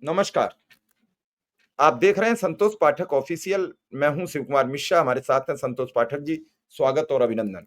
नमस्कार। आप देख रहे हैं संतोष पाठक ऑफिशियल। मैं हूं शिव कुमार मिश्रा, हमारे साथ हैं संतोष पाठक जी। स्वागत और अभिनंदन।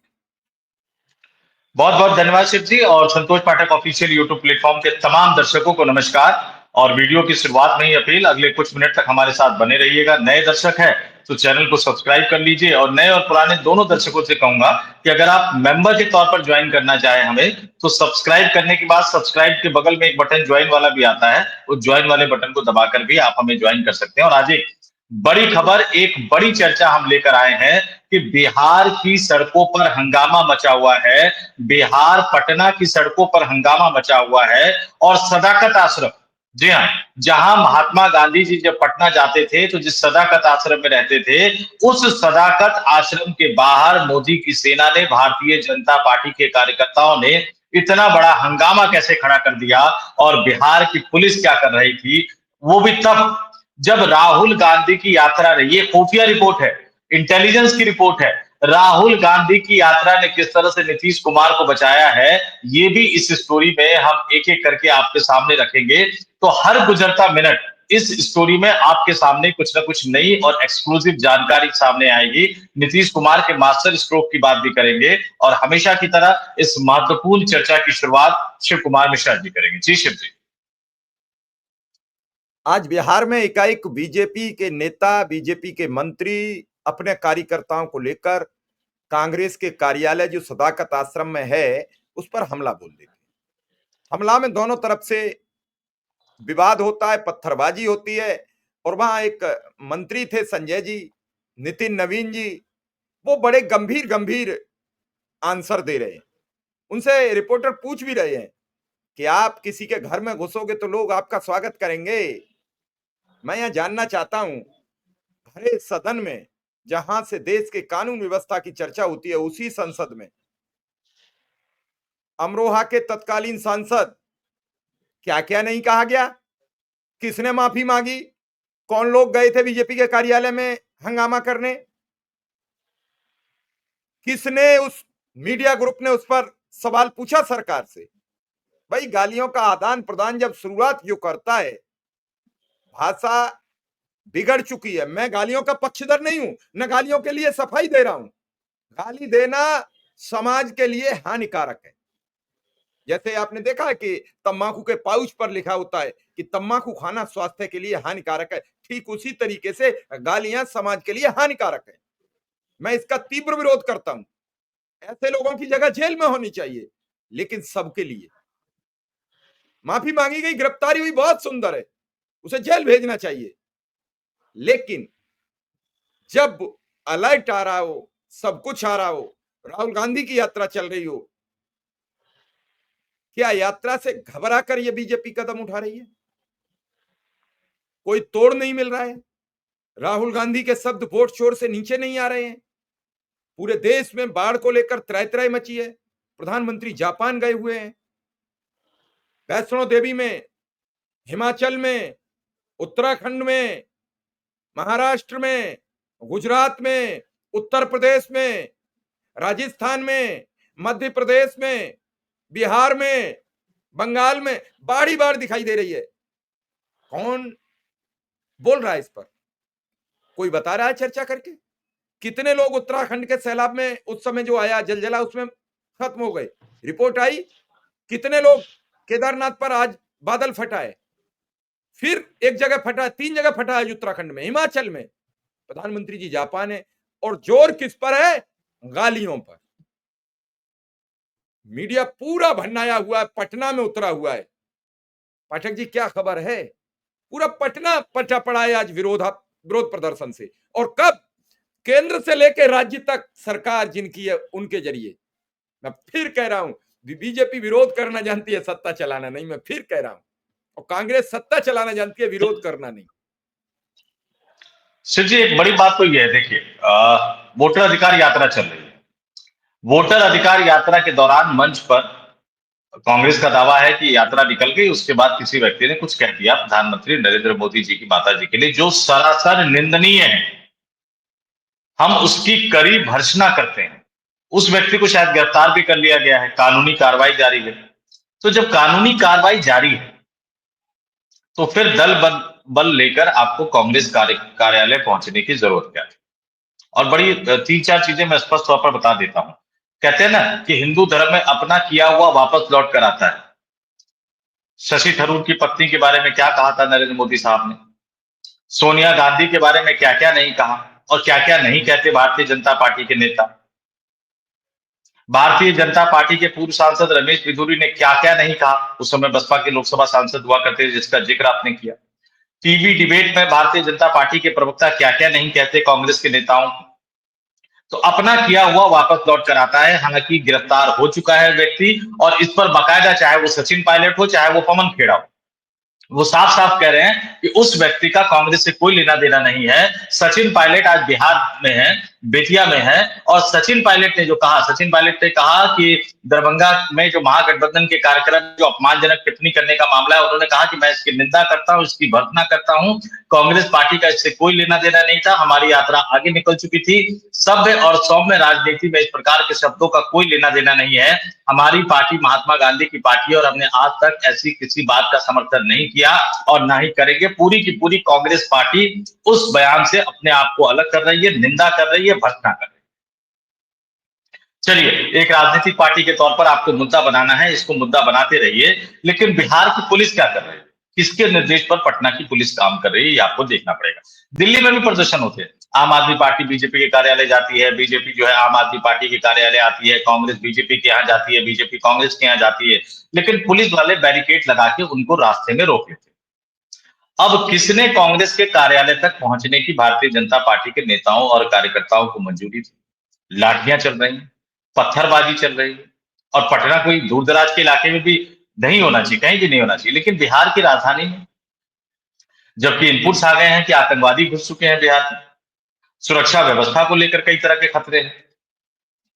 बहुत बहुत धन्यवाद शिव जी। और संतोष पाठक ऑफिशियल यूट्यूब प्लेटफॉर्म के तमाम दर्शकों को नमस्कार। और वीडियो की शुरुआत में ही अपील, अगले कुछ मिनट तक हमारे साथ बने रहिएगा। नए दर्शक हैं तो चैनल को सब्सक्राइब कर लीजिए, और नए और पुराने दोनों दर्शकों से कहूंगा कि अगर आप मेंबर के तौर पर ज्वाइन करना चाहें हमें, तो सब्सक्राइब करने के बाद सब्सक्राइब के बगल में एक बटन ज्वाइन वाला भी आता है, उस ज्वाइन वाले बटन को दबाकर भी आप हमें ज्वाइन कर सकते हैं। और आज एक बड़ी खबर, एक बड़ी चर्चा हम लेकर आए हैं कि बिहार की सड़कों पर हंगामा मचा हुआ है। बिहार पटना की सड़कों पर हंगामा मचा हुआ है। और सदाकत आश्रम, जी हाँ, जहां महात्मा गांधी जी जब पटना जाते थे तो जिस सदाकत आश्रम में रहते थे, उस सदाकत आश्रम के बाहर मोदी की सेना ने, भारतीय जनता पार्टी के कार्यकर्ताओं ने इतना बड़ा हंगामा कैसे खड़ा कर दिया। और बिहार की पुलिस क्या कर रही थी, वो भी तब जब राहुल गांधी की यात्रा रही। ये खुफिया रिपोर्ट है, इंटेलिजेंस की रिपोर्ट है। राहुल गांधी की यात्रा ने किस तरह से नीतीश कुमार को बचाया है, ये भी इस स्टोरी में हम एक एक करके आपके सामने रखेंगे। तो हर गुजरता मिनट इस स्टोरी में आपके सामने कुछ ना कुछ नई और एक्सक्लूसिव जानकारी सामने आएगी। नीतीश कुमार के मास्टर स्ट्रोक की बात भी करेंगे, और हमेशा की तरह इस महत्वपूर्ण चर्चा की शुरुआत शिव कुमार मिश्रा जी करेंगे। जी शिव जी। आज बिहार में एकाएक बीजेपी के नेता, बीजेपी के मंत्री अपने कार्यकर्ताओं को लेकर कांग्रेस के कार्यालय जो सदाकत आश्रम में है, उस पर हमला बोल देते हैं। हमला में दोनों तरफ से विवाद होता है, पत्थरबाजी होती है। और वहां एक मंत्री थे, संजय जी, नितिन नवीन जी, वो बड़े गंभीर गंभीर आंसर दे रहे हैं। उनसे रिपोर्टर पूछ भी रहे हैं कि आप किसी के घर में घुसोगे तो लोग आपका स्वागत करेंगे। मैं यह जानना चाहता हूं, भरे सदन में, जहां से देश के कानून व्यवस्था की चर्चा होती है, उसी संसद में अमरोहा के तत्कालीन सांसद, क्या क्या नहीं कहा गया, किसने माफी मांगी, कौन लोग गए थे बीजेपी के कार्यालय में हंगामा करने, किसने, उस मीडिया ग्रुप ने उस पर सवाल पूछा सरकार से। भाई, गालियों का आदान प्रदान जब शुरुआत जो करता है, भाषा बिगड़ चुकी है। मैं गालियों का पक्षधर नहीं हूं, न गालियों के लिए सफाई दे रहा हूं। गाली देना समाज के लिए हानिकारक है। जैसे आपने देखा है कि तंबाकू के पाउच पर लिखा होता है कि तंबाकू खाना स्वास्थ्य के लिए हानिकारक है, ठीक उसी तरीके से गालियां समाज के लिए हानिकारक है। मैं इसका तीव्र विरोध करता हूं। ऐसे लोगों की जगह जेल में होनी चाहिए, लेकिन सबके लिए। माफी मांगी गई, गिरफ्तारी हुई, बहुत सुंदर है, उसे जेल भेजना चाहिए। लेकिन जब अलर्ट आ रहा हो, सब कुछ आ रहा हो, राहुल गांधी की यात्रा चल रही हो, क्या यात्रा से घबरा कर यह बीजेपी कदम उठा रही है? कोई तोड़ नहीं मिल रहा है। राहुल गांधी के शब्द वोट शोर से नीचे नहीं आ रहे हैं। पूरे देश में बाढ़ को लेकर त्राही त्राही मची है। प्रधानमंत्री जापान गए हुए हैं। वैष्णो देवी में, हिमाचल में, उत्तराखंड में, महाराष्ट्र में, गुजरात में, उत्तर प्रदेश में, राजस्थान में, मध्य प्रदेश में, बिहार में, बंगाल में बाढ़ ही बाढ़ दिखाई दे रही है। कौन बोल रहा है इस पर? कोई बता रहा है चर्चा करके? कितने लोग उत्तराखंड के सैलाब में उस समय जो आया जलजला, उसमें खत्म हो गए? रिपोर्ट आई। कितने लोग केदारनाथ पर आज बादल फटा है, फिर एक जगह फटा, 3 जगह फटा है उत्तराखंड में, हिमाचल में। प्रधानमंत्री जी जापान है, और जोर किस पर है? गालियों पर। मीडिया पूरा भन्नाया हुआ है, पटना में उतरा हुआ है। पाठक जी, क्या खबर है? पूरा पटना पटा पड़ा है आज विरोध प्रदर्शन से। और कब? केंद्र से लेकर राज्य तक सरकार जिनकी है, उनके जरिए। मैं फिर कह रहा हूं, बीजेपी विरोध करना जानती है, सत्ता चलाना नहीं। मैं फिर कह रहा हूं, और कांग्रेस सत्ता चलाना जानती है, विरोध करना नहीं। शिव जी, एक बड़ी बात तो यह है, देखिए, वोटर अधिकार यात्रा चल रही है। वोटर अधिकार यात्रा के दौरान मंच पर कांग्रेस का दावा है कि यात्रा निकल गई, उसके बाद किसी व्यक्ति ने कुछ कह दिया प्रधानमंत्री नरेंद्र मोदी जी की माता जी के लिए, जो सरासर निंदनीय है। हम उसकी कड़ी भर्त्सना करते हैं। उस व्यक्ति को शायद गिरफ्तार भी कर लिया गया है, कानूनी कार्रवाई जारी है। तो जब कानूनी कार्रवाई जारी है, तो फिर बल लेकर आपको कांग्रेस कार्यालय पहुंचने की जरूरत क्या थी? और बड़ी 3-4 चीजें मैं स्पष्ट तौर पर बता देता हूं। कहते हैं ना कि हिंदू धर्म में अपना किया हुआ वापस लौट कर आता है। शशि थरूर की पत्नी के बारे में क्या कहा था नरेंद्र मोदी साहब ने? सोनिया गांधी के बारे में क्या क्या नहीं कहा और क्या क्या नहीं कहते भारतीय जनता पार्टी के नेता? भारतीय जनता पार्टी के पूर्व सांसद रमेश बिधूरी ने क्या क्या नहीं कहा? उस समय बसपा के लोकसभा सांसद हुआ करते थे, जिसका जिक्र आपने किया। टीवी डिबेट में भारतीय जनता पार्टी के प्रवक्ता क्या क्या नहीं कहते कांग्रेस के नेताओं को। तो अपना किया हुआ वापस लौट कर आता है। हालांकि गिरफ्तार हो चुका है व्यक्ति, और इस पर बाकायदा, चाहे वो सचिन पायलट हो चाहे वो पवन खेड़ा हो, वो साफ साफ कह रहे हैं कि उस व्यक्ति का कांग्रेस से कोई लेना देना नहीं है। सचिन पायलट आज बिहार में है, बेतिया में है, और सचिन पायलट ने कहा कि दरभंगा में जो महागठबंधन के कार्यक्रम जो अपमानजनक टिप्पणी करने का मामला है, उन्होंने कहा कि मैं इसकी निंदा करता हूं, इसकी भर्त्सना करता हूं। कांग्रेस पार्टी का इससे कोई लेना देना नहीं था, हमारी यात्रा आगे निकल चुकी थी। सभ्य और सौम्य राजनीति में इस प्रकार के शब्दों का कोई लेना देना नहीं है। हमारी पार्टी महात्मा गांधी की पार्टी है और हमने आज तक ऐसी किसी बात का समर्थन नहीं किया और ना ही करेंगे। पूरी की पूरी कांग्रेस पार्टी उस बयान से अपने आप को अलग कर रही है, निंदा कर रही है, भर्त्सना कर रही है। चलिए, एक राजनीतिक पार्टी के तौर पर आपको मुद्दा बनाना है, इसको मुद्दा बनाते रहिए। लेकिन बिहार की पुलिस क्या कर रही है? किसके निर्देश पर पटना की पुलिस काम कर रही है, ये आपको देखना पड़ेगा। दिल्ली में भी प्रदर्शन होते हैं। आम आदमी पार्टी बीजेपी के कार्यालय जाती है, बीजेपी जो है आम आदमी पार्टी के कार्यालय आती है, कांग्रेस बीजेपी के यहाँ जाती है, बीजेपी कांग्रेस के यहाँ जाती है। लेकिन पुलिस वाले बैरिकेड लगा के उनको रास्ते में रोक लेते हैं। अब किसने कांग्रेस के कार्यालय तक पहुंचने की भारतीय जनता पार्टी के नेताओं और कार्यकर्ताओं को मंजूरी दी? लाठियां चल रही हैं, पत्थरबाजी चल रही है, और पटना कोई दूर दराज के इलाके में भी नहीं होना चाहिए, कहीं भी नहीं होना चाहिए, लेकिन बिहार की राजधानी में, जबकि इनपुट्स आ गए हैं कि आतंकवादी घुस चुके हैं बिहार में, सुरक्षा व्यवस्था को लेकर कई तरह के खतरे हैं।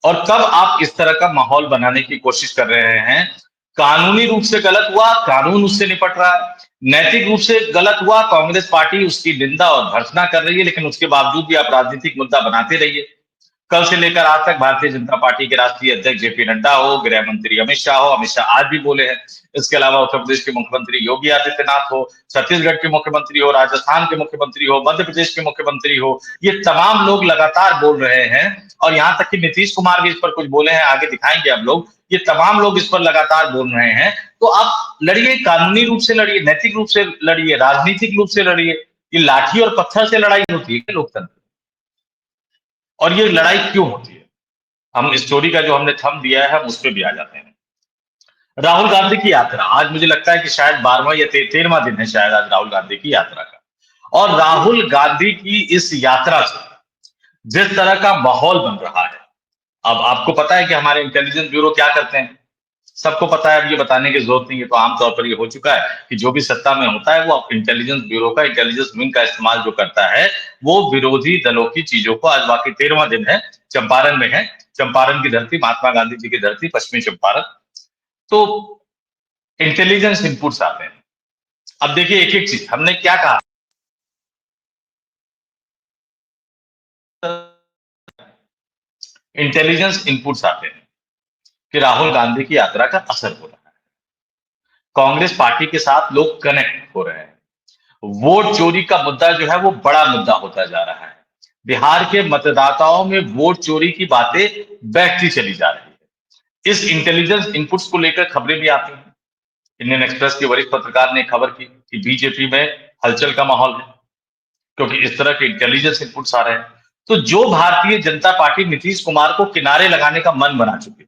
और कब आप इस तरह का माहौल बनाने की कोशिश कर रहे हैं? कानूनी रूप से गलत हुआ, कानून उससे निपट रहा है। नैतिक रूप से गलत हुआ, कांग्रेस पार्टी उसकी निंदा और भर्त्सना कर रही है, लेकिन उसके बावजूद भी आप राजनीतिक मुद्दा बनाते रहिए। कल से लेकर आज तक भारतीय जनता पार्टी के राष्ट्रीय अध्यक्ष जेपी नड्डा हो, गृह मंत्री अमित शाह हो, अमित शाह आज भी बोले हैं। इसके अलावा उत्तर प्रदेश के मुख्यमंत्री योगी आदित्यनाथ हो, छत्तीसगढ़ के मुख्यमंत्री हो, राजस्थान के मुख्यमंत्री हो, मध्य प्रदेश के मुख्यमंत्री हो, ये तमाम लोग लगातार बोल रहे हैं। और यहां तक कि नीतीश कुमार भी इस पर कुछ बोले हैं, आगे दिखाएंगे हम लोग। ये तमाम लोग इस पर लगातार बोल रहे हैं। तो आप लड़िए, कानूनी रूप से लड़िए, नैतिक रूप से लड़िए, राजनीतिक रूप से लड़िए। ये लाठी और पत्थर से लड़ाई होती है लोकतंत्र? और ये लड़ाई क्यों होती है? हम स्टोरी का जो हमने थंब दिया है, हम उस पर भी आ जाते हैं। राहुल गांधी की यात्रा, आज मुझे लगता है कि शायद 12वां या 13वां दिन है शायद आज राहुल गांधी की यात्रा का। और राहुल गांधी की इस यात्रा से जिस तरह का माहौल बन रहा है, अब आपको पता है कि हमारे इंटेलिजेंस ब्यूरो क्या करते हैं, सबको पता है, अब ये बताने की जरूरत नहीं है। तो आमतौर पर ये हो चुका है कि जो भी सत्ता में होता है, वो इंटेलिजेंस ब्यूरो का, इंटेलिजेंस विंग का इस्तेमाल जो करता है, वो विरोधी दलों की चीजों को, आज बाकी 13वां दिन है, चंपारण में है, चंपारण की धरती, महात्मा गांधी जी की धरती, पश्चिमी चंपारण। तो इंटेलिजेंस इनपुट्स आते हैं। अब देखिए, एक एक चीज हमने क्या कहा, इंटेलिजेंस इनपुट्स आते हैं कि राहुल गांधी की यात्रा का असर हो रहा है, कांग्रेस पार्टी के साथ लोग कनेक्ट हो रहे हैं, वोट चोरी का मुद्दा जो है वो बड़ा मुद्दा होता जा रहा है, बिहार के मतदाताओं में वोट चोरी की बातें बैठती चली जा रही है। इस इंटेलिजेंस इनपुट्स को लेकर खबरें भी आती हैं। इंडियन एक्सप्रेस के वरिष्ठ पत्रकार ने खबर की कि बीजेपी में हलचल का माहौल है, क्योंकि इस तरह के इंटेलिजेंस इनपुट्स आ रहे हैं। तो जो भारतीय जनता पार्टी नीतीश कुमार को किनारे लगाने का मन बना चुकी थी,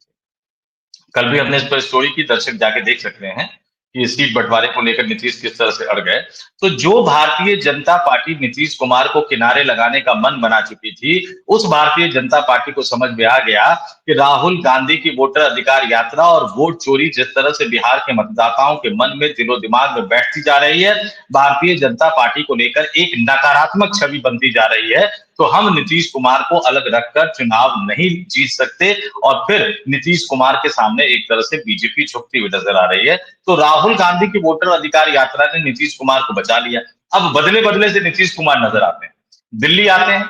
कल भी हमने इस पर स्टोरी की, दर्शक जाके देख सकते हैं कि सीट बंटवारे को लेकर नीतीश किस तरह से अड़ गए। तो जो भारतीय जनता पार्टी नीतीश कुमार को किनारे लगाने का मन बना चुकी थी, उस भारतीय जनता पार्टी को समझ में आ गया कि राहुल गांधी की वोटर अधिकार यात्रा और वोट चोरी जिस तरह से बिहार के मतदाताओं के मन में, दिलो दिमाग में बैठती जा रही है, भारतीय जनता पार्टी को लेकर एक नकारात्मक छवि बनती जा रही है। तो हम नीतीश कुमार को अलग रखकर चुनाव नहीं जीत सकते, और फिर नीतीश कुमार के सामने एक तरह से बीजेपी झुकती हुई नजर आ रही है। तो राहुल गांधी की वोटर अधिकार यात्रा ने नीतीश कुमार को बचा लिया। अब बदले बदले से नीतीश कुमार नजर आते हैं, दिल्ली आते हैं,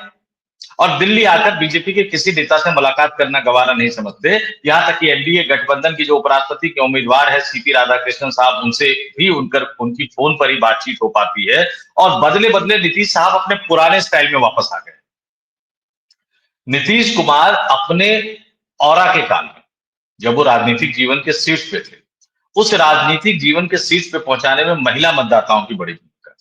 और दिल्ली आकर बीजेपी के किसी नेता से मुलाकात करना गवारा नहीं समझते। यहां तक कि एनडीए गठबंधन की जो उपराष्ट्रपति के उम्मीदवार है सीपी राधाकृष्णन साहब, उनसे भी उनकी फोन पर ही बातचीत हो पाती है। और बदले बदले नीतीश साहब अपने पुराने स्टाइल में वापस आ गए। नीतीश कुमार अपने ऑरा के काल में, जब वो राजनीतिक जीवन के शीर्ष पे थे, उस राजनीतिक जीवन के शीर्ष पे पहुंचाने में महिला मतदाताओं की बड़ी भूमिका थी।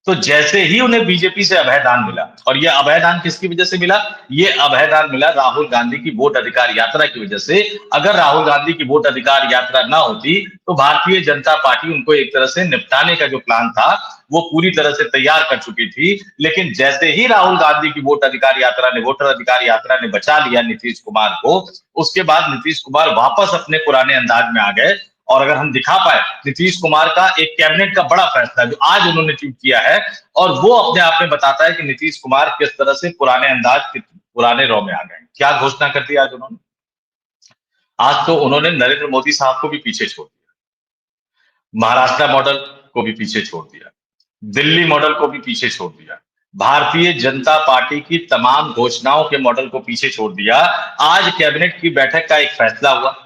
तो जैसे ही उन्हें बीजेपी से अभयदान मिला, और यह अभयदान किसकी वजह से मिला? ये अभयदान मिला राहुल गांधी की वोट अधिकार यात्रा की वजह से। अगर राहुल गांधी की वोट अधिकार यात्रा ना होती तो भारतीय जनता पार्टी उनको एक तरह से निपटाने का जो प्लान था वो पूरी तरह से तैयार कर चुकी थी। लेकिन जैसे ही राहुल गांधी की वोटर अधिकार यात्रा ने बचा लिया नीतीश कुमार को, उसके बाद नीतीश कुमार वापस अपने पुराने अंदाज में आ गए। और अगर हम दिखा पाए नीतीश कुमार का एक कैबिनेट का बड़ा फैसला जो आज उन्होंने ट्वीट किया है, और वो अपने आप में बताता है कि नीतीश कुमार किस तरह से पुराने अंदाज, पुराने रॉ में आ गए। क्या घोषणा कर दी आज उन्होंने? आज तो उन्होंने नरेंद्र मोदी साहब को भी पीछे छोड़ दिया, महाराष्ट्र मॉडल को भी पीछे छोड़ दिया, दिल्ली मॉडल को भी पीछे छोड़ दिया, भारतीय जनता पार्टी की तमाम घोषणाओं के मॉडल को पीछे छोड़ दिया। आज कैबिनेट की बैठक का एक फैसला हुआ।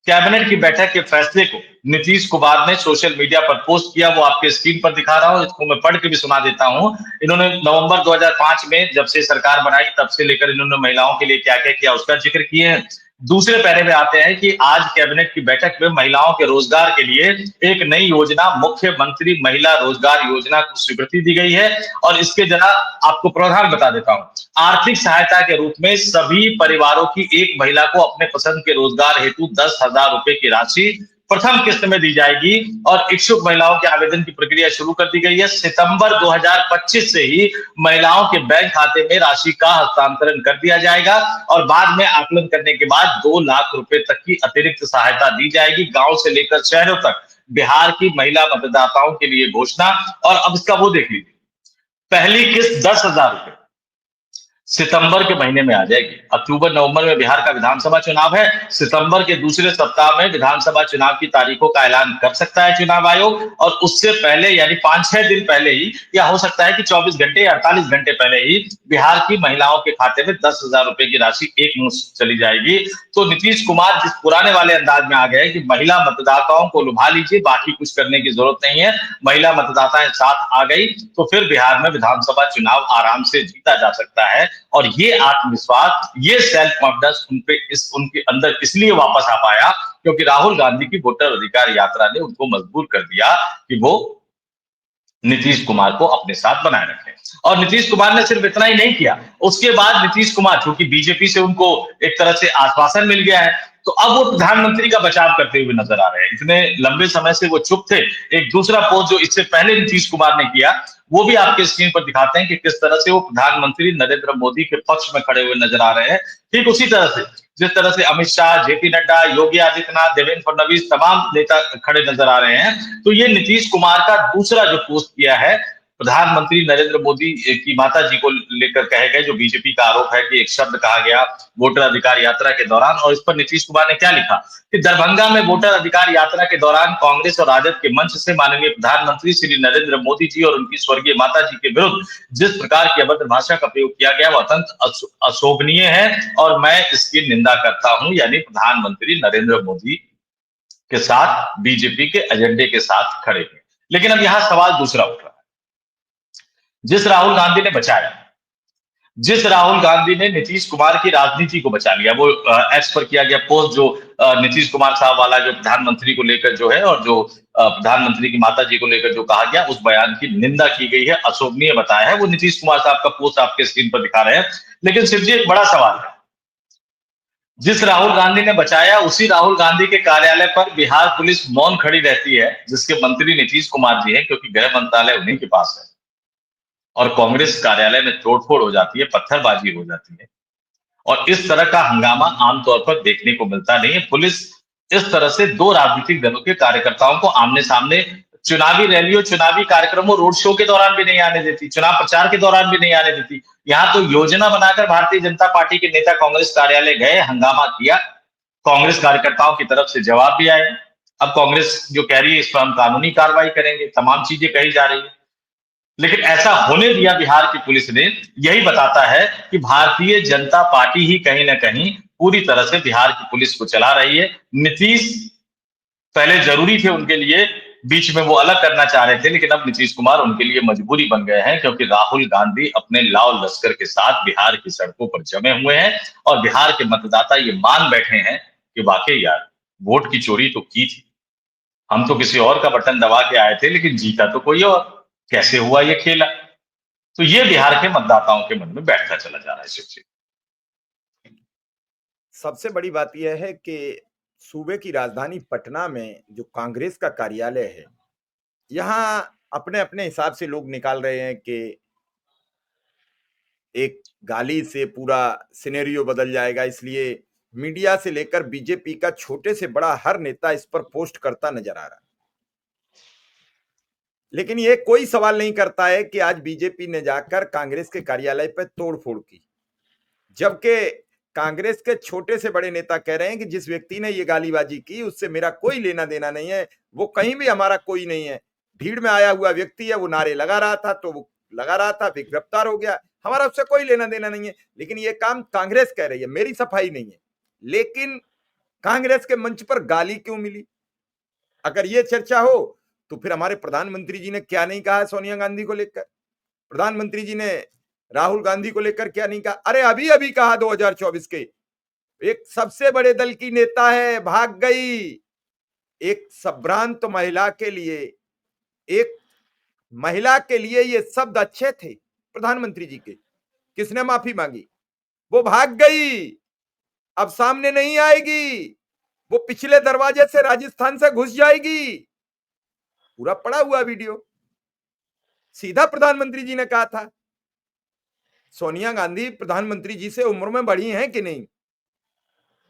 कैबिनेट की बैठक के फैसले को नीतीश कुमार ने सोशल मीडिया पर पोस्ट किया। वो आपके स्क्रीन पर दिखा रहा हूं, इसको मैं पढ़ के भी सुना देता हूं। इन्होंने नवंबर 2005 में जब से सरकार बनाई तब से लेकर इन्होंने महिलाओं के लिए क्या क्या किया उसका जिक्र किए हैं। दूसरे पैरे में आते हैं कि आज कैबिनेट की बैठक में महिलाओं के रोजगार के लिए एक नई योजना, मुख्यमंत्री महिला रोजगार योजना को स्वीकृति दी गई है। और इसके जरा आपको प्रावधान बता देता हूं। आर्थिक सहायता के रूप में सभी परिवारों की एक महिला को अपने पसंद के रोजगार हेतु 10,000 रुपए की राशि प्रथम किस्त में दी जाएगी। और इच्छुक महिलाओं के आवेदन की प्रक्रिया शुरू कर दी गई है। सितंबर 2025 से ही महिलाओं के बैंक खाते में राशि का हस्तांतरण कर दिया जाएगा। और बाद में आकलन करने के बाद 2 लाख रुपए तक की अतिरिक्त सहायता दी जाएगी, गांव से लेकर शहरों तक। बिहार की महिला मतदाताओं के लिए घोषणा। और अब इसका वो देख लीजिए, पहली किस्त 10,000 रुपए सितंबर के महीने में आ जाएगी। अक्टूबर नवंबर में बिहार का विधानसभा चुनाव है। सितंबर के दूसरे सप्ताह में विधानसभा चुनाव की तारीखों का ऐलान कर सकता है चुनाव आयोग। और उससे पहले यानी 5-6 दिन पहले ही, या हो सकता है कि 24 घंटे या 48 घंटे पहले ही बिहार की महिलाओं के खाते में 10,000 रुपए की राशि एक मुश्त चली जाएगी। तो नीतीश कुमार जिस पुराने वाले अंदाज में आ गए कि महिला मतदाताओं को लुभा लीजिए, बाकी कुछ करने की जरूरत नहीं है, महिला मतदाताएं साथ आ गई तो फिर बिहार में विधानसभा चुनाव आराम से जीता जा सकता है। और ये आत्मविश्वास, ये सेल्फ कॉन्फिडेंस उनके अंदर इसलिए वापस आ पाया क्योंकि राहुल गांधी की वोटर अधिकार यात्रा ने उनको मजबूर कर दिया कि वो नीतीश कुमार को अपने साथ बनाए रखें। और नीतीश कुमार ने सिर्फ इतना ही नहीं किया, उसके बाद नीतीश कुमार, क्योंकि बीजेपी से उनको एक तरह से आश्वासन मिल गया है, तो अब वो प्रधानमंत्री का बचाव करते हुए नजर आ रहे हैं। इतने लंबे समय से वो चुप थे। एक दूसरा पोस्ट जो इससे पहले नीतीश कुमार ने किया वो भी आपके स्क्रीन पर दिखाते हैं कि किस तरह से वो प्रधानमंत्री नरेंद्र मोदी के पक्ष में खड़े हुए नजर आ रहे हैं। ठीक उसी तरह से जिस तरह से अमित शाह, जेपी नड्डा, योगी आदित्यनाथ, देवेंद्र फडणवीस तमाम नेता खड़े नजर आ रहे हैं। तो ये नीतीश कुमार का दूसरा जो पोस्ट किया है, प्रधानमंत्री नरेंद्र मोदी की माता जी को लेकर कहे गए जो बीजेपी का आरोप है कि एक शब्द कहा गया वोटर अधिकार यात्रा के दौरान। और इस पर नीतीश कुमार ने क्या लिखा कि दरभंगा में वोटर अधिकार यात्रा के दौरान कांग्रेस और राजद के मंच से माननीय प्रधानमंत्री श्री नरेंद्र मोदी जी और उनकी स्वर्गीय माता जी के विरुद्ध जिस प्रकार की अभद्र भाषा का प्रयोग किया गया वह अत्यंत अशोभनीय है और मैं इसकी निंदा करता हूं। यानी प्रधानमंत्री नरेंद्र मोदी के साथ बीजेपी के एजेंडे के साथ खड़े हैं। लेकिन अब यहां सवाल दूसरा उठ रहा है, जिस राहुल गांधी ने बचाया, जिस राहुल गांधी ने नीतीश कुमार की राजनीति को बचा लिया, वो एक्स पर किया गया पोस्ट जो नीतीश कुमार साहब वाला जो प्रधानमंत्री को लेकर जो है और जो प्रधानमंत्री की माता जी को लेकर जो कहा गया उस बयान की निंदा की गई है, अशोभनीय बताया है, वो नीतीश कुमार साहब का पोस्ट आपके स्क्रीन पर दिखा रहे हैं। लेकिन सिर्फ जी एक बड़ा सवाल है, जिस राहुल गांधी ने बचाया उसी राहुल गांधी के कार्यालय पर बिहार पुलिस मौन खड़ी रहती है, जिसके मंत्री नीतीश कुमार जी हैं, क्योंकि गृह मंत्रालय उन्हीं के पास है। और कांग्रेस कार्यालय में तोड़फोड़ हो जाती है, पत्थरबाजी हो जाती है। और इस तरह का हंगामा आमतौर पर देखने को मिलता नहीं है। पुलिस इस तरह से दो राजनीतिक दलों के कार्यकर्ताओं को आमने सामने चुनावी रैलियों, चुनावी कार्यक्रमों, रोड शो के दौरान भी नहीं आने देती, चुनाव प्रचार के दौरान भी नहीं आने देती। यहाँ तो योजना बनाकर भारतीय जनता पार्टी के नेता कांग्रेस कार्यालय गए, हंगामा किया, कांग्रेस कार्यकर्ताओं की तरफ से जवाब भी आया। अब कांग्रेस जो कह रही है इस पर हम कानूनी कार्रवाई करेंगे, तमाम चीजें कही जा रही है। लेकिन ऐसा होने दिया बिहार की पुलिस ने, यही बताता है कि भारतीय जनता पार्टी ही कहीं ना कहीं पूरी तरह से बिहार की पुलिस को चला रही है। नीतीश पहले जरूरी थे उनके लिए, बीच में वो अलग करना चाह रहे थे, लेकिन अब नीतीश कुमार उनके लिए मजबूरी बन गए हैं, क्योंकि राहुल गांधी अपने लाव लश्कर के साथ बिहार की सड़कों पर जमे हुए हैं और बिहार के मतदाता ये मान बैठे हैं कि वाकई यार वोट की चोरी तो की थी, हम तो किसी और का बटन दबा के आए थे लेकिन जीता तो कोई और, कैसे हुआ ये खेला। तो ये बिहार के मतदाताओं के मन में बैठता चला जा रहा है। शिव जी, सबसे बड़ी बात यह है कि सूबे की राजधानी पटना में जो कांग्रेस का कार्यालय है, यहाँ अपने अपने हिसाब से लोग निकाल रहे हैं कि एक गाली से पूरा सिनेरियो बदल जाएगा, इसलिए मीडिया से लेकर बीजेपी का छोटे से बड़ा हर नेता इस पर पोस्ट करता नजर आ रहा है। लेकिन ये कोई सवाल नहीं करता है कि आज बीजेपी ने जाकर कांग्रेस के कार्यालय पर तोड़फोड़ की, जबकि कांग्रेस के छोटे से बड़े नेता कह रहे हैं कि जिस व्यक्ति ने ये गालीबाजी की उससे मेरा कोई लेना देना नहीं है, वो कहीं भी हमारा कोई नहीं है। भीड़ में आया हुआ व्यक्ति है, वो नारे लगा रहा था तो वो लगा रहा था, फिर गिरफ्तार हो गया, हमारा उससे कोई लेना देना नहीं है। लेकिन ये काम कांग्रेस कह रही है, मेरी सफाई नहीं है। लेकिन कांग्रेस के मंच पर गाली क्यों मिली? अगर ये चर्चा हो तो फिर हमारे प्रधानमंत्री जी ने क्या नहीं कहा सोनिया गांधी को लेकर, प्रधानमंत्री जी ने राहुल गांधी को लेकर क्या नहीं कहा? अरे अभी अभी कहा 2024 के, एक सबसे बड़े दल की नेता है, भाग गई। एक संभ्रांत महिला के लिए, एक महिला के लिए ये शब्द अच्छे थे प्रधानमंत्री जी के। किसने माफी मांगी? वो भाग गई, अब सामने नहीं आएगी, वो पिछले दरवाजे से राजस्थान से घुस जाएगी। पूरा पड़ा हुआ वीडियो, सीधा प्रधानमंत्री जी ने कहा था। सोनिया गांधी प्रधानमंत्री जी से उम्र में बड़ी हैं कि नहीं?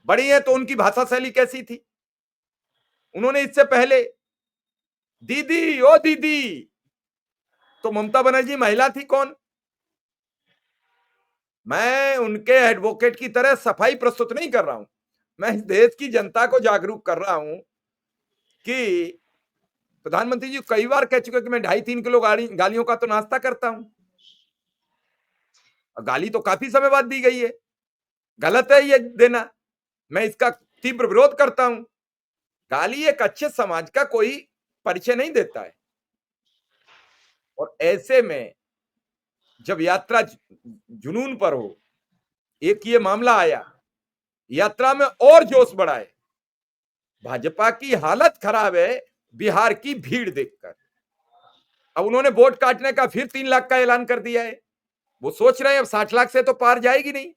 बड़ी हैं तो उनकी भाषा शैली कैसी थी? उन्होंने इससे पहले दीदी ओ दीदी, तो ममता बनर्जी महिला थी कौन? मैं उनके एडवोकेट की तरह सफाई प्रस्तुत नहीं कर रहा हूं, मैं इस देश की जनता को जागरूक कर रहा हूं कि प्रधानमंत्री जी कई बार कह चुके कि मैं 2.5-3 किलो गालियों का तो नाश्ता करता हूं। गाली तो काफी समय बाद दी गई है, गलत है ये देना, मैं इसका तीव्र विरोध करता हूं। गाली एक अच्छे समाज का कोई परिचय नहीं देता है। और ऐसे में जब यात्रा जुनून पर हो, एक ये मामला आया, यात्रा में और जोश बढ़ाए। भाजपा की हालत खराब है बिहार की भीड़ देखकर। अब उन्होंने वोट काटने का फिर 3 लाख का ऐलान कर दिया है। वो सोच रहे हैं अब 60 लाख से तो पार जाएगी नहीं,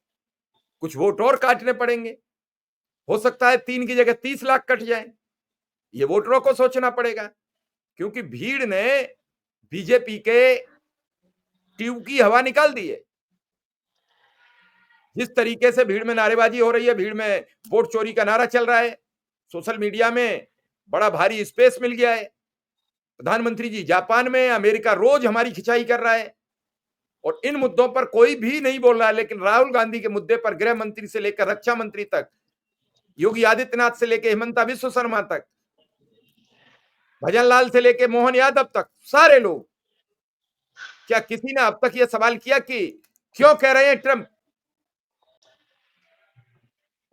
कुछ वोट और काटने पड़ेंगे। हो सकता है 3 की जगह 30 लाख कट जाए। ये वोटरों को सोचना पड़ेगा, क्योंकि भीड़ ने बीजेपी के ट्यूब की हवा निकाल दी है। जिस तरीके से भीड़ में नारेबाजी हो रही है, भीड़ में वोट चोरी का नारा चल रहा है, सोशल मीडिया में बड़ा भारी स्पेस मिल गया है। प्रधानमंत्री जी जापान में, अमेरिका रोज हमारी खिंचाई कर रहा है और इन मुद्दों पर कोई भी नहीं बोल रहा है। लेकिन राहुल गांधी के मुद्दे पर गृह मंत्री से लेकर रक्षा मंत्री तक, योगी आदित्यनाथ से लेकर हिमंता बिस्व शर्मा तक, भजन लाल से लेकर मोहन यादव तक, सारे लोग, क्या किसी ने अब तक यह सवाल किया कि क्यों कह रहे हैं ट्रंप,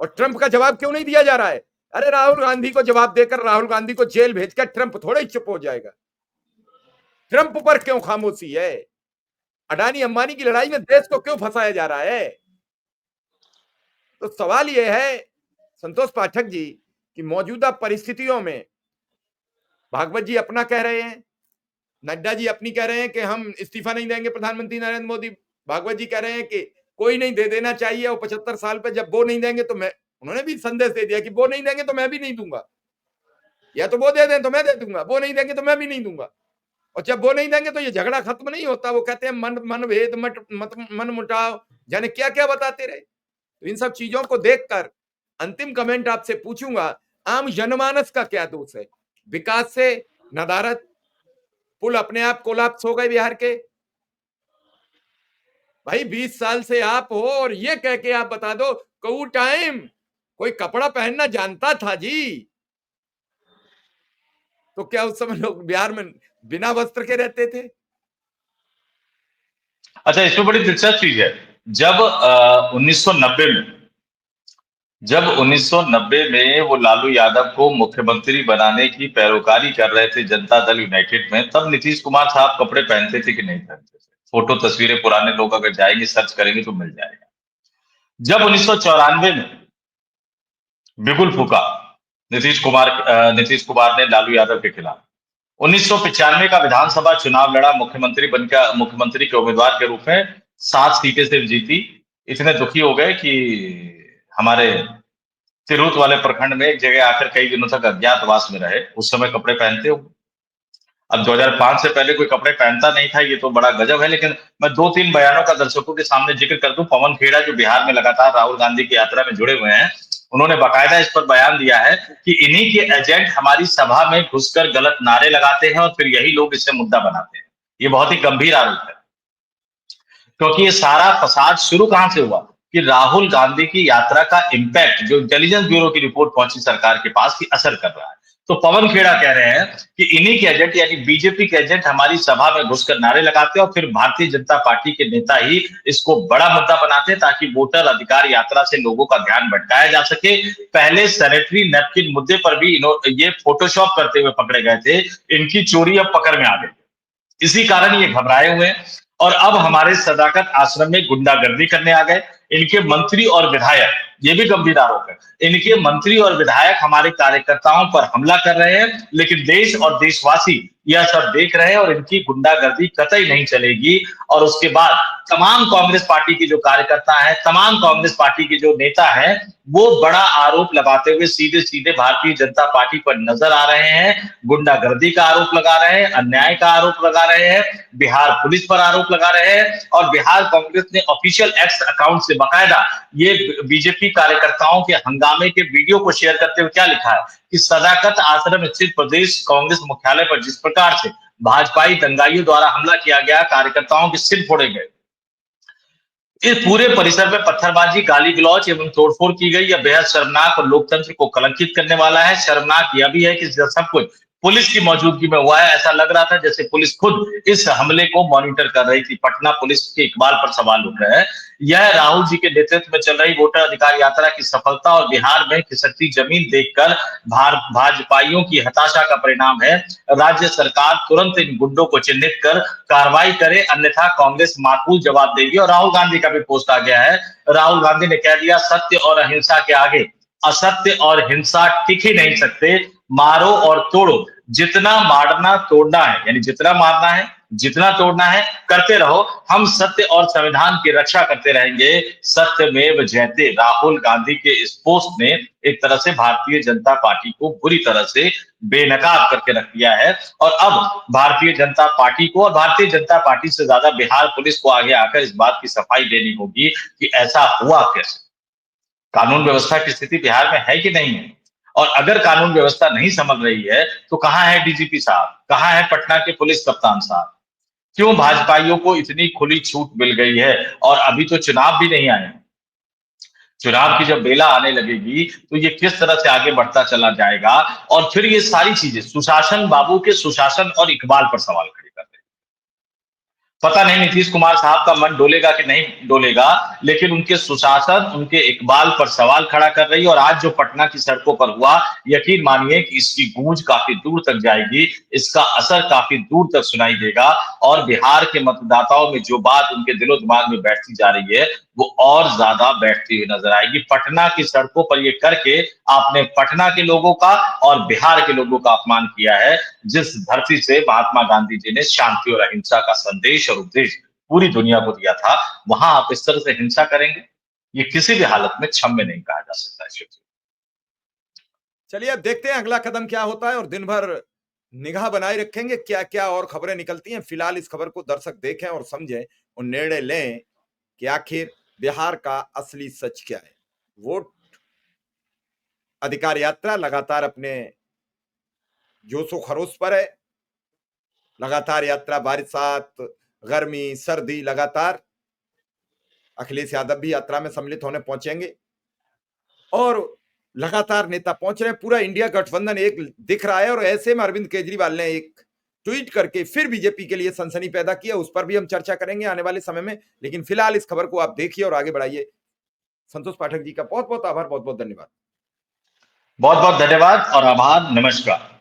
और ट्रंप का जवाब क्यों नहीं दिया जा रहा है? अरे राहुल गांधी को जवाब देकर राहुल गांधी को जेल भेजकर ट्रंप थोड़ा ही चुप हो जाएगा। ट्रंप पर क्यों खामोशी है? अडानी अंबानी की लड़ाई में देश को क्यों फंसाया जा रहा है? तो सवाल यह है संतोष पाठक जी कि मौजूदा परिस्थितियों में भागवत जी अपना कह रहे हैं, नड्डा जी अपनी कह रहे हैं कि हम इस्तीफा नहीं देंगे प्रधानमंत्री नरेंद्र मोदी, भागवत जी कह रहे हैं कि कोई नहीं दे देना चाहिए, और 75 साल पे जब वो नहीं देंगे तो मैं, उन्होंने भी संदेश दे दिया कि वो नहीं देंगे तो मैं भी नहीं दूंगा, या तो वो दे दें तो मैं दे दूंगा, वो नहीं देंगे तो मैं भी नहीं दूंगा। और जब वो नहीं देंगे तो ये झगड़ा खत्म नहीं होता। वो कहते हैं मन भेद मन मुटाव, जाने क्या क्या बताते रहे। तो इन सब चीजों को देखकर अंतिम कमेंट आपसे पूछूंगा, आम जनमानस का क्या दोष है? विकास से नदारत, पुल अपने आप कोलैप्स हो गए बिहार के। भाई 20 साल से आप हो और ये कह के आप बता दो कऊ टाइम कोई कपड़ा पहनना जानता था जी? तो क्या उस समय लोग बिहार में बिना वस्त्र के रहते थे? अच्छा, इसमें बड़ी दिलचस्प चीज है। जब 1990 में जब 1990 में वो लालू यादव को मुख्यमंत्री बनाने की पैरोकारी कर रहे थे जनता दल यूनाइटेड में, तब नीतीश कुमार साहब कपड़े पहनते थे कि नहीं पहनते थे? फोटो तस्वीरें पुराने लोग अगर जाएंगे सर्च करेंगे तो मिल जाएगा। जब 1994 में बिगुल फूका नीतीश कुमार ने लालू यादव के खिलाफ, 1995 का विधानसभा चुनाव लड़ा, मुख्यमंत्री के उम्मीदवार के रूप में 7 सीटें सिर्फ जीती। इतने दुखी हो गए कि हमारे तिरहुत वाले प्रखंड में एक जगह आकर कई दिनों तक अज्ञातवास में रहे। उस समय कपड़े पहनते हो? अब 2005 से पहले कोई कपड़े पहनता नहीं था, ये तो बड़ा गजब है। लेकिन मैं 2-3 बयानों का दर्शकों के सामने जिक्र कर दूं। पवन खेड़ा जो बिहार में लगातार राहुल गांधी की यात्रा में जुड़े हुए हैं, उन्होंने बाकायदा इस पर बयान दिया है कि इन्हीं के एजेंट हमारी सभा में घुसकर गलत नारे लगाते हैं और फिर यही लोग इसे मुद्दा बनाते हैं। ये बहुत ही गंभीर आरोप है, क्योंकि ये सारा फसाद शुरू कहां से हुआ कि राहुल गांधी की यात्रा का इम्पैक्ट जो इंटेलिजेंस ब्यूरो की रिपोर्ट पहुंची सरकार के पास की असर कर रहा है। तो पवन खेड़ा कह रहे हैं कि इन्हीं के एजेंट यानी बीजेपी के एजेंट हमारी सभा में घुसकर नारे लगाते हैं और फिर भारतीय जनता पार्टी के नेता ही इसको बड़ा मुद्दा बनाते हैं ताकि वोटर अधिकार यात्रा से लोगों का ध्यान भटकाया जा सके। पहले सैनिटरी नैपकिन मुद्दे पर भी ये फोटोशॉप करते हुए पकड़े गए थे, इनकी चोरी अब पकड़ में आ गई। इसी कारण ये घबराए हुए हैं और अब हमारे सदाकत आश्रम में गुंडागर्दी करने आ गए। इनके मंत्री और विधायक, ये भी गंभीर आरोप है, इनके मंत्री और विधायक हमारे कार्यकर्ताओं पर हमला कर रहे हैं, लेकिन देश और देशवासी यह सब देख रहे हैं और इनकी गुंडागर्दी कतई नहीं चलेगी। और उसके बाद तमाम कांग्रेस पार्टी के जो कार्यकर्ता हैं, तमाम कांग्रेस पार्टी के जो नेता हैं, वो बड़ा आरोप लगाते हुए सीधे सीधे भारतीय जनता पार्टी पर नजर आ रहे हैं, गुंडागर्दी का आरोप लगा रहे हैं, अन्याय का आरोप लगा रहे हैं, बिहार पुलिस पर आरोप लगा रहे हैं। और बिहार कांग्रेस ने ऑफिशियल एक्स अकाउंट से बाकायदा ये बीजेपी कार्यकर्ताओं के हंगामे के वीडियो को शेयर करते हुए क्या लिखा है कि सदाकत आश्रम स्थित प्रदेश कांग्रेस मुख्यालय पर जिस प्रकार से भाजपाई दंगाइयों द्वारा हमला किया गया, कार्यकर्ताओं के सिर फोड़े गए, इस पूरे परिसर में पत्थरबाजी, गाली गलौज एवं तोड़फोड़ की गई। यह बेहद शर्मनाक और लोकतंत्र को कलंकित करने वाला है। शर्मनाक यह भी है कि सब कुछ पुलिस की मौजूदगी में हुआ है। ऐसा लग रहा था जैसे पुलिस खुद इस हमले को मॉनिटर कर रही थी। पटना पुलिस के इकबाल पर सवाल उठ रहे हैं। यह राहुल जी के नेतृत्व में चल रही वोटर अधिकार यात्रा की सफलता और बिहार में खिसकती जमीन देखकर भाजपाइयों की हताशा का परिणाम है। राज्य सरकार तुरंत इन गुंडों को चिन्हित कर कार्रवाई करे, अन्यथा कांग्रेस माकूल जवाब देगी। और राहुल गांधी का भी पोस्ट आ गया है। राहुल गांधी ने कह दिया, सत्य और अहिंसा के आगे असत्य और हिंसा टिक ही नहीं सकते। मारो और तोड़ो, जितना मारना तोड़ना है, यानी जितना मारना है जितना तोड़ना है करते रहो, हम सत्य और संविधान की रक्षा करते रहेंगे। सत्यमेव जयते। राहुल गांधी के इस पोस्ट ने एक तरह से भारतीय जनता पार्टी को बुरी तरह से बेनकाब करके रख दिया है। और अब भारतीय जनता पार्टी को और भारतीय जनता पार्टी से ज्यादा बिहार पुलिस को आगे आकर इस बात की सफाई देनी होगी कि ऐसा हुआ कैसे, कानून व्यवस्था की स्थिति बिहार में है कि नहीं है। और अगर कानून व्यवस्था नहीं संभल रही है तो कहां है डीजीपी साहब, कहां है पटना के पुलिस कप्तान साहब? क्यों भाजपाइयों को इतनी खुली छूट मिल गई है? और अभी तो चुनाव भी नहीं आए। चुनाव की जब बेला आने लगेगी तो ये किस तरह से आगे बढ़ता चला जाएगा। और फिर ये सारी चीजें सुशासन बाबू के सुशासन और इकबाल पर सवाल खड़े कर रहे हैं। पता नहीं नीतीश कुमार साहब का मन डोलेगा कि नहीं डोलेगा, लेकिन उनके सुशासन, उनके इकबाल पर सवाल खड़ा कर रही है। और आज जो पटना की सड़कों पर हुआ, यकीन मानिए कि इसकी गूंज काफी दूर तक जाएगी, इसका असर काफी दूर तक सुनाई देगा। और बिहार के मतदाताओं में जो बात उनके दिलो दिमाग में बैठती जा रही है, वो और ज्यादा बैठती हुई नजर आएगी। पटना की सड़कों पर ये करके आपने पटना के लोगों का और बिहार के लोगों का अपमान किया है, जिस धरती से महात्मा गांधी जी ने शांति और अहिंसा का संदेश और उपदेश पूरी दुनिया को दिया था, वहां आप इस तरह से हिंसा करेंगे, ये किसी भी हालत में क्षम्य नहीं कहा जा सकता है। चलिए अब देखते हैं अगला कदम क्या होता है और दिन भर निगाह बनाए रखेंगे क्या क्या और खबरें निकलती हैं। फिलहाल इस खबर को दर्शक देखें और समझें और निर्णय लें कि आखिर बिहार का असली सच क्या है। वोट अधिकार यात्रा लगातार अपने जोशो खरोश पर है। लगातार यात्रा, बारिशात, गर्मी, सर्दी, लगातार अखिलेश यादव भी यात्रा में सम्मिलित होने पहुंचेंगे और लगातार नेता पहुंच रहे हैं। पूरा इंडिया गठबंधन एक दिख रहा है और ऐसे में अरविंद केजरीवाल ने एक ट्वीट करके फिर बीजेपी के लिए सनसनी पैदा किया, उस पर भी हम चर्चा करेंगे आने वाले समय में। लेकिन फिलहाल इस खबर को आप देखिए और आगे बढ़ाइए। संतोष पाठक जी का बहुत बहुत आभार, बहुत बहुत धन्यवाद। बहुत बहुत धन्यवाद और आभार, नमस्कार।